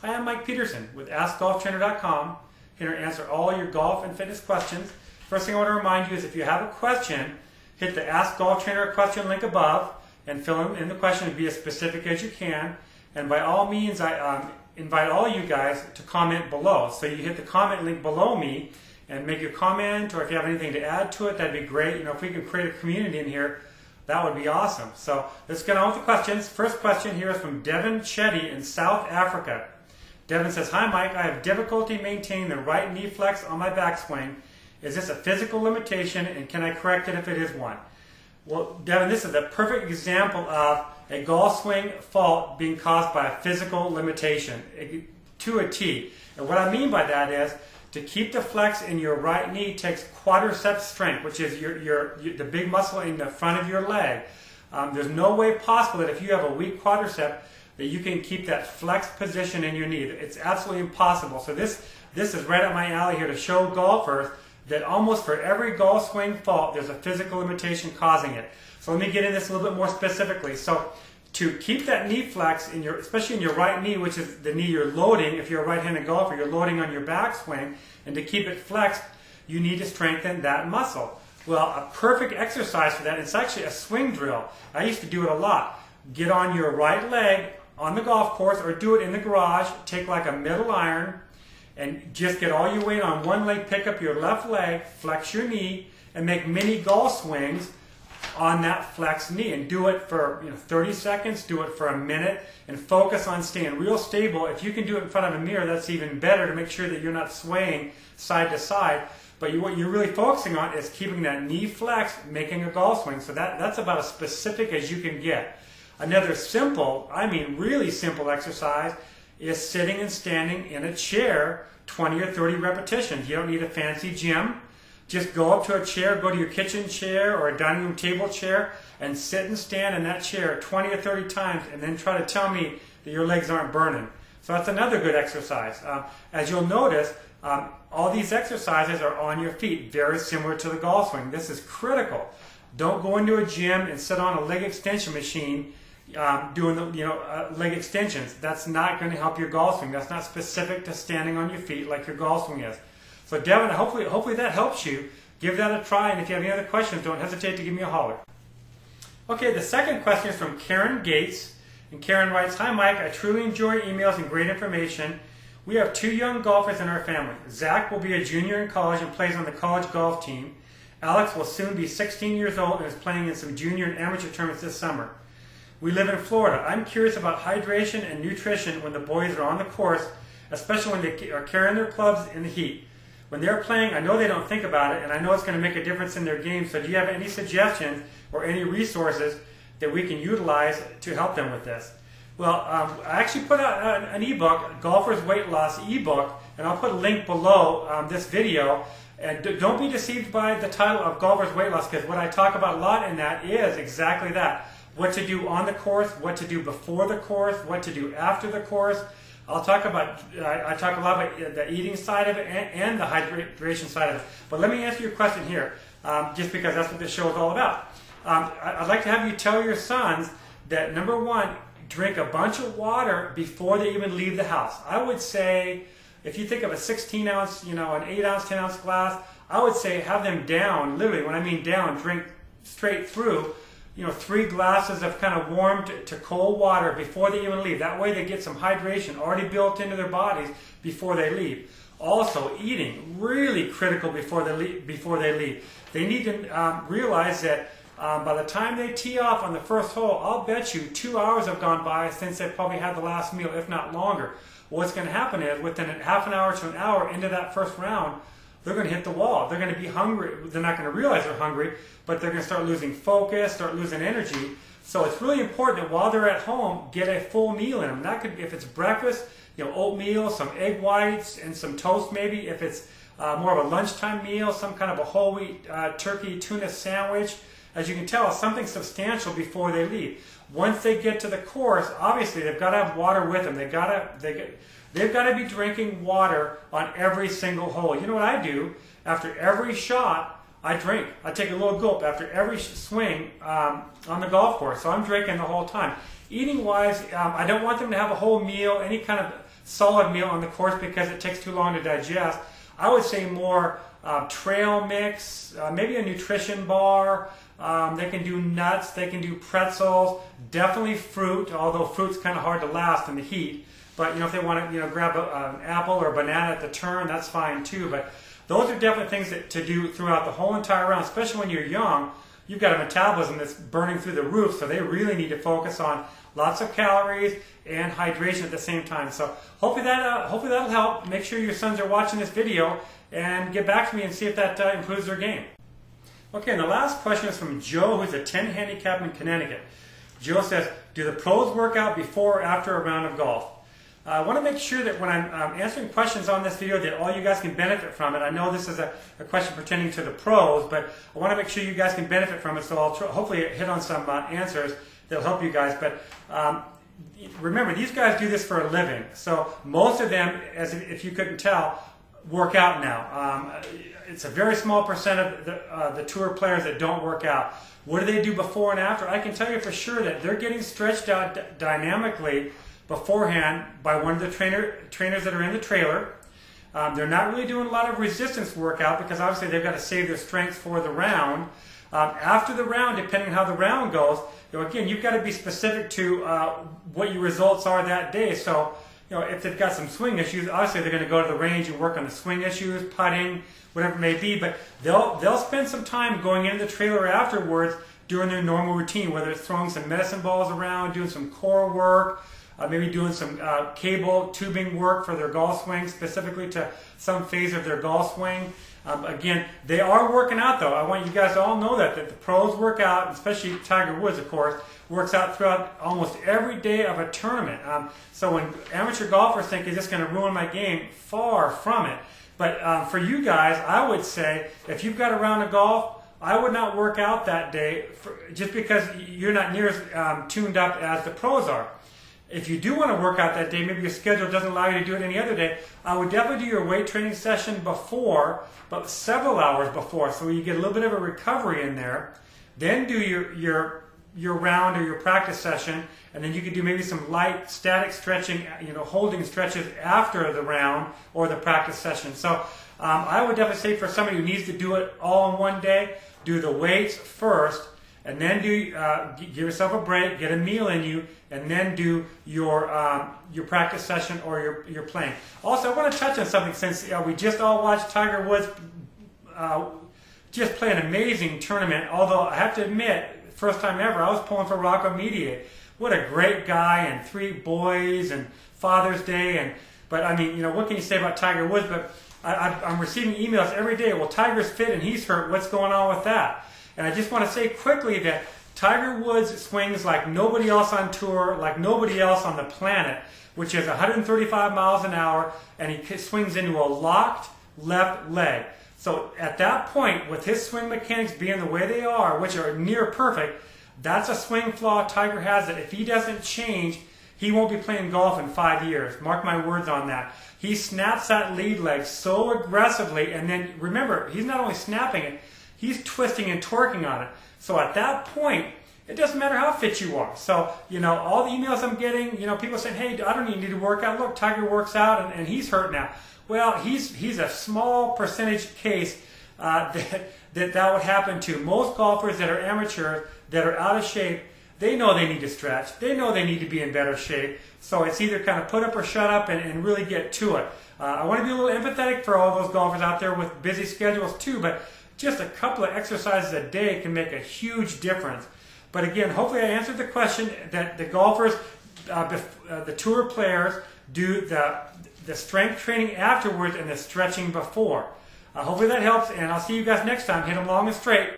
Hi, I'm Mike Pedersen with AskGolfTrainer.com, here to answer all your golf and fitness questions. First thing I want to remind you is if you have a question, hit the Ask Golf Trainer question link above and fill in the question and be as specific as you can. And by all means, I invite all you guys to comment below. So you hit the comment link below me and make your comment, or if you have anything to add to it, that'd be great. You know, if we can create a community in here, that would be awesome. So let's get on with the questions. First question here is from Devin Chetty in South Africa. Devin says, "Hi Mike, I have difficulty maintaining the right knee flex on my backswing. Is this a physical limitation, and can I correct it if it is one?" Well, Devin, this is a perfect example of a golf swing fault being caused by a physical limitation to a T. And what I mean by that is, to keep the flex in your right knee takes quadriceps strength, which is the big muscle in the front of your leg. There's no way possible that if you have a weak quadricep that you can keep that flex position in your knee. It's absolutely impossible. So this is right up my alley here to show golfers that almost for every golf swing fault, there's a physical limitation causing it. So let me get into this a little bit more specifically. So to keep that knee flex, especially in your right knee, which is the knee you're loading, if you're a right-handed golfer, you're loading on your backswing, and to keep it flexed, you need to strengthen that muscle. Well, a perfect exercise for that, it's actually a swing drill. I used to do it a lot. Get on your right leg on the golf course, or do it in the garage, take like a middle iron, and just get all your weight on one leg, pick up your left leg, flex your knee, and make mini golf swings on that flexed knee, and do it for 30 seconds, do it for a minute, and focus on staying real stable. If you can do it in front of a mirror, that's even better to make sure that you're not swaying side to side. But what you're really focusing on is keeping that knee flexed, making a golf swing. So that's about as specific as you can get. Another simple, I mean really simple exercise is sitting and standing in a chair 20 or 30 repetitions. You don't need a fancy gym. Just go up to a chair, go to your kitchen chair or a dining room table chair, and sit and stand in that chair 20 or 30 times, and then try to tell me that your legs aren't burning. So that's another good exercise. As you'll notice, all these exercises are on your feet, very similar to the golf swing. This is critical. Don't go into a gym and sit on a leg extension machine doing leg extensions. That's not going to help your golf swing. That's not specific to standing on your feet like your golf swing is. So Devin, hopefully that helps you. Give that a try, and if you have any other questions, don't hesitate to give me a holler. Okay, the second question is from Karen Gates, and Karen writes, "Hi Mike, I truly enjoy your emails and great information. We have 2 young golfers in our family. Zach will be a junior in college and plays on the college golf team. Alex will soon be 16 years old and is playing in some junior and amateur tournaments this summer. We live in Florida. I'm curious about hydration and nutrition when the boys are on the course, especially when they are carrying their clubs in the heat. When they're playing, I know they don't think about it, and I know it's going to make a difference in their game. So do you have any suggestions or any resources that we can utilize to help them with this?" Well, I actually put out an ebook, Golfer's Weight Loss ebook, and I'll put a link below this video. And don't be deceived by the title of Golfer's Weight Loss, because what I talk about a lot in that is exactly that. What to do on the course, what to do before the course, what to do after the course. I talk a lot about the eating side of it and the hydration side of it. But let me answer your question here, just because that's what this show is all about. I'd like to have you tell your sons that, number one, drink a bunch of water before they even leave the house. I would say, if you think of a 16 ounce, an 8 ounce, 10 ounce glass, I would say have them down, literally, when I mean down, drink straight through, 3 glasses of kind of warm to cold water before they even leave. That way they get some hydration already built into their bodies before they leave. Also, eating, really critical before they leave. They need to realize that by the time they tee off on the first hole, I'll bet you 2 hours have gone by since they probably had the last meal, if not longer. What's going to happen is within half an hour to an hour into that first round, they're going to hit the wall. They're going to be hungry. They're not going to realize they're hungry, but they're going to start losing focus, start losing energy. So it's really important that while they're at home, get a full meal in them. That could, if it's breakfast, oatmeal, some egg whites, and some toast maybe. If it's more of a lunchtime meal, some kind of a whole wheat turkey tuna sandwich. As you can tell, something substantial before they leave. Once they get to the course, obviously they've got to have water with them. They've got to be drinking water on every single hole. You know what I do? After every shot, I drink. I take a little gulp after every swing on the golf course. So I'm drinking the whole time. Eating wise, I don't want them to have a whole meal, any kind of solid meal on the course because it takes too long to digest. I would say more trail mix, maybe a nutrition bar. They can do nuts, they can do pretzels, definitely fruit, although fruit's kind of hard to last in the heat. But if they want to grab an apple or a banana at the turn, that's fine too. But those are definitely things to do throughout the whole entire round, especially when you're young. You've got a metabolism that's burning through the roof, so they really need to focus on lots of calories and hydration at the same time. So hopefully that'll help. Make sure your sons are watching this video and get back to me and see if that improves their game. Okay, and the last question is from Joe, who's a 10 handicap in Connecticut. Joe says, do the pros work out before or after a round of golf? I want to make sure that when I'm answering questions on this video that all you guys can benefit from it. I know this is a question pertaining to the pros, but I want to make sure you guys can benefit from it, so I'll hopefully hit on some answers that'll help you guys. But remember, these guys do this for a living, so most of them, as if you couldn't tell, work out now. It's a very small percent of the tour players that don't work out. What do they do before and after? I can tell you for sure that they're getting stretched out dynamically beforehand by one of the trainers that are in the trailer. They're not really doing a lot of resistance workout because obviously they've got to save their strength for the round. After the round, depending on how the round goes, again, you've got to be specific to what your results are that day. So, if they've got some swing issues, obviously they're going to go to the range and work on the swing issues, putting, whatever it may be. But they'll spend some time going into the trailer afterwards doing their normal routine, whether it's throwing some medicine balls around, doing some core work, maybe doing some cable tubing work for their golf swing, specifically to some phase of their golf swing. Again, they are working out though. I want you guys to all know that the pros work out, especially Tiger Woods, of course, works out throughout almost every day of a tournament. So when amateur golfers think, is this going to ruin my game? Far from it. But for you guys, I would say, if you've got a round of golf, I would not work out that day just because you're not near as tuned up as the pros are. If you do want to work out that day, maybe your schedule doesn't allow you to do it any other day, I would definitely do your weight training session before, but several hours before, so you get a little bit of a recovery in there. Then do your round or your practice session, and then you could do maybe some light static stretching, holding stretches after the round or the practice session. So I would definitely say for somebody who needs to do it all in one day, do the weights first, and then give yourself a break, get a meal in you, and then do your practice session or your playing. Also, I want to touch on something since we just all watched Tiger Woods just play an amazing tournament. Although I have to admit, first time ever, I was pulling for Rocco Mediate. What a great guy, and 3 boys, and Father's Day, but I mean, what can you say about Tiger Woods? But I'm receiving emails every day. Well, Tiger's fit and he's hurt. What's going on with that? And I just want to say quickly that Tiger Woods swings like nobody else on tour, like nobody else on the planet, which is 135 miles an hour, and he swings into a locked left leg. So at that point, with his swing mechanics being the way they are, which are near perfect, that's a swing flaw Tiger has that if he doesn't change, he won't be playing golf in 5 years. Mark my words on that. He snaps that lead leg so aggressively, and then remember, he's not only snapping it, he's twisting and torquing on it. So at that point, it doesn't matter how fit you are. So, all the emails I'm getting, people saying, hey, I don't even need to work out. Look, Tiger works out and he's hurt now. Well, he's a small percentage case that would happen to. Most golfers that are amateurs, that are out of shape, they know they need to stretch. They know they need to be in better shape. So it's either kind of put up or shut up and really get to it. I want to be a little empathetic for all those golfers out there with busy schedules too, but just a couple of exercises a day can make a huge difference. But again, hopefully I answered the question that the golfers, the tour players, do the strength training afterwards and the stretching before. Hopefully that helps, and I'll see you guys next time. Hit them long and straight.